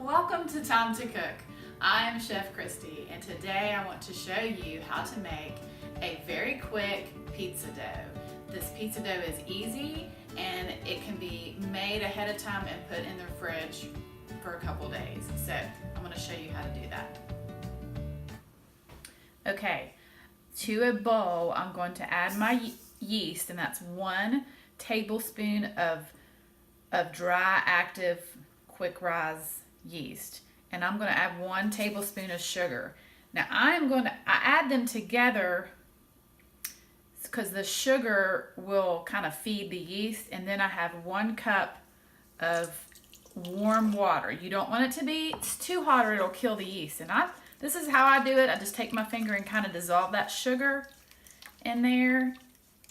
Welcome to Time to Cook. I am Chef Kristi, and today I want to show you how to make a very quick pizza dough. This pizza dough is easy and it can be made ahead of time and put in the fridge for a couple days. So I'm going to show you how to do that. Okay, to a bowl I'm going to add my yeast, and that's 1 tablespoon of dry active quick rise yeast, and I'm going to add 1 tablespoon of sugar. Now I add them together because the sugar will kind of feed the yeast, and then I have 1 cup of warm water. You don't want it to be too hot or it'll kill the yeast. And this is how I do it. I just take my finger and kind of dissolve that sugar in there,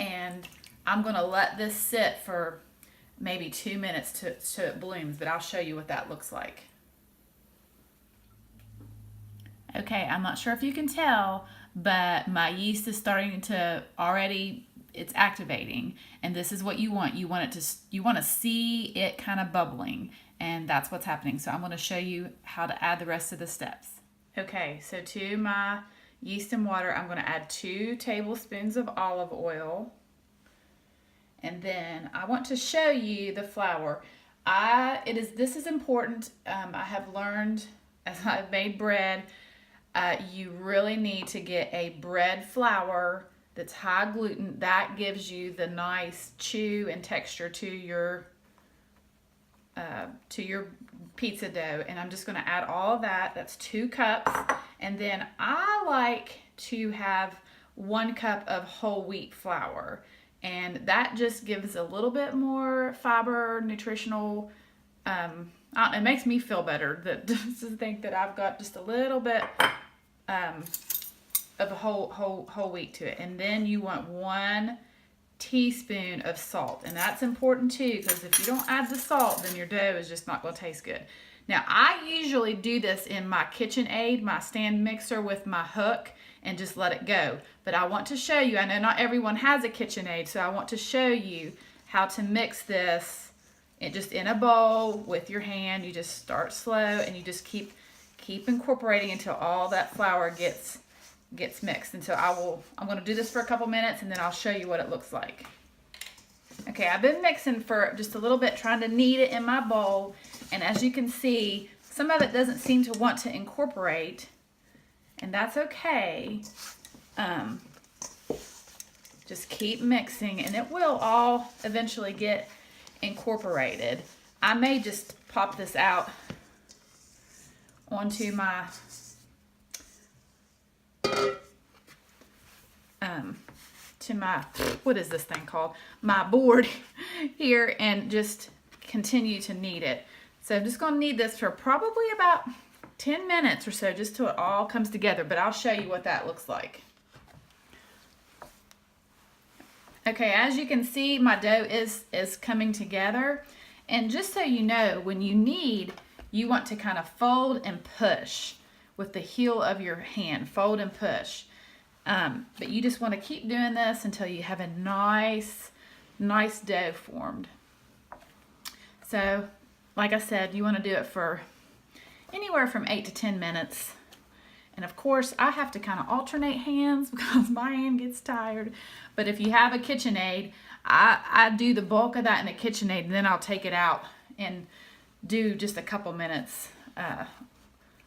and I'm going to let this sit for maybe 2 minutes so it blooms, but I'll show you what that looks like. Okay, I'm not sure if you can tell, but my yeast is starting to it's activating, and this is what you want. You want to see it kind of bubbling, and that's what's happening. So I'm going to show you how to add the rest of the steps. Okay, so to my yeast and water, I'm going to add 2 tablespoons of olive oil. And then I want to show you the flour. This is important. I have learned as I've made bread, you really need to get a bread flour that's high gluten. That gives you the nice chew and texture to your pizza dough. And I'm just going to add all of that. That's 2 cups. And then I like to have 1 cup of whole wheat flour. And that just gives a little bit more fiber, nutritional. It makes me feel better just to think that I've got just a little bit of a whole wheat to it. And then you want 1 teaspoon of salt, and that's important too, because if you don't add the salt, then your dough is just not going to taste good. Now I usually do this in my KitchenAid, my stand mixer with my hook, and just let it go. But I want to show you, I know not everyone has a KitchenAid, so I want to show you how to mix this just in a bowl with your hand. You just start slow, and you just keep incorporating until all that flour gets mixed. And so I'm going to do this for a couple minutes, and then I'll show you what it looks like. Okay, I've been mixing for just a little bit, trying to knead it in my bowl, and as you can see, some of it doesn't seem to want to incorporate, and that's okay. Just keep mixing, and it will all eventually get incorporated. I may just pop this out onto my what is this thing called? My board here, and just continue to knead it. So I'm just going to knead this for probably about 10 minutes or so, just till it all comes together, but I'll show you what that looks like. Okay, as you can see, my dough is coming together, and just so you know, when you knead, you want to kind of fold and push with the heel of your hand, fold and push. But you just want to keep doing this until you have a nice dough formed. So, like I said, you want to do it for anywhere from 8 to 10 minutes. And of course, I have to kind of alternate hands because my hand gets tired. But if you have a KitchenAid, I do the bulk of that in a KitchenAid, and then I'll take it out and do just a couple minutes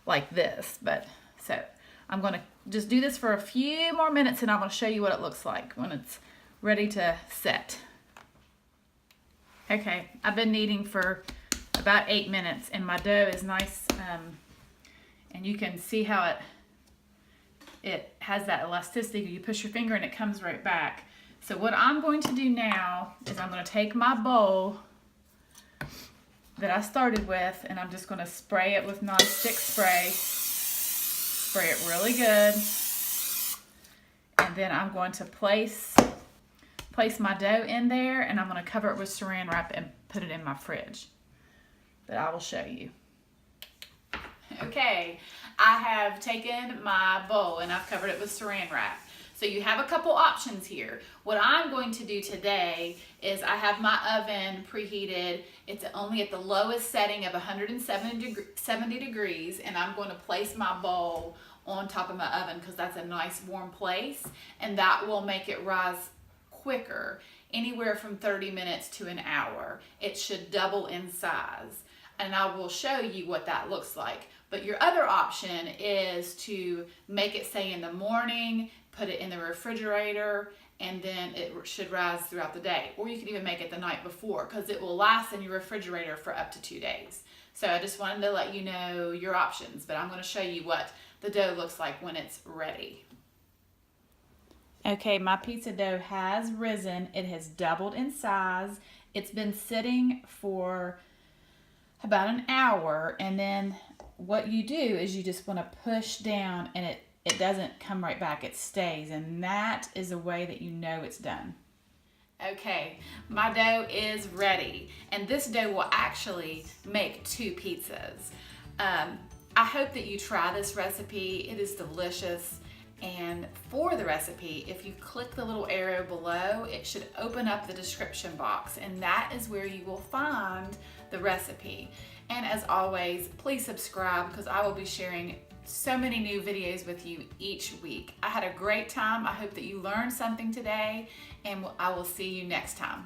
like this. But so I'm going to just do this for a few more minutes, and I'm going to show you what it looks like when it's ready to set. Okay, I've been kneading for about 8 minutes, and my dough is nice, and you can see how it has that elasticity. You push your finger and it comes right back. So what I'm going to do now is I'm going to take my bowl that I started with, and I'm just going to spray it with non-stick spray. Spray it really good. And then I'm going to place my dough in there, and I'm going to cover it with saran wrap and put it in my fridge. But I will show you. Okay, I have taken my bowl and I've covered it with saran wrap. So you have a couple options here. What I'm going to do today is I have my oven preheated. It's only at the lowest setting of 170 degrees, and I'm going to place my bowl on top of my oven because that's a nice warm place, and that will make it rise quicker, anywhere from 30 minutes to an hour. It should double in size, and I will show you what that looks like. But your other option is to make it, say, in the morning, put it in the refrigerator, and then it should rise throughout the day. Or you can even make it the night before, because it will last in your refrigerator for up to 2 days. So I just wanted to let you know your options, but I'm going to show you what the dough looks like when it's ready. Okay, my pizza dough has risen. It has doubled in size. It's been sitting for about an hour, and then what you do is you just want to push down, and it doesn't come right back, it stays, and that is a way that you know it's done. Okay, my dough is ready, and this dough will actually make 2 pizzas. I hope that you try this recipe. It is delicious. And for the recipe, if you click the little arrow below, it should open up the description box, and that is where you will find the recipe. And as always, please subscribe, because I will be sharing so many new videos with you each week. I had a great time. I hope that you learned something today, and I will see you next time.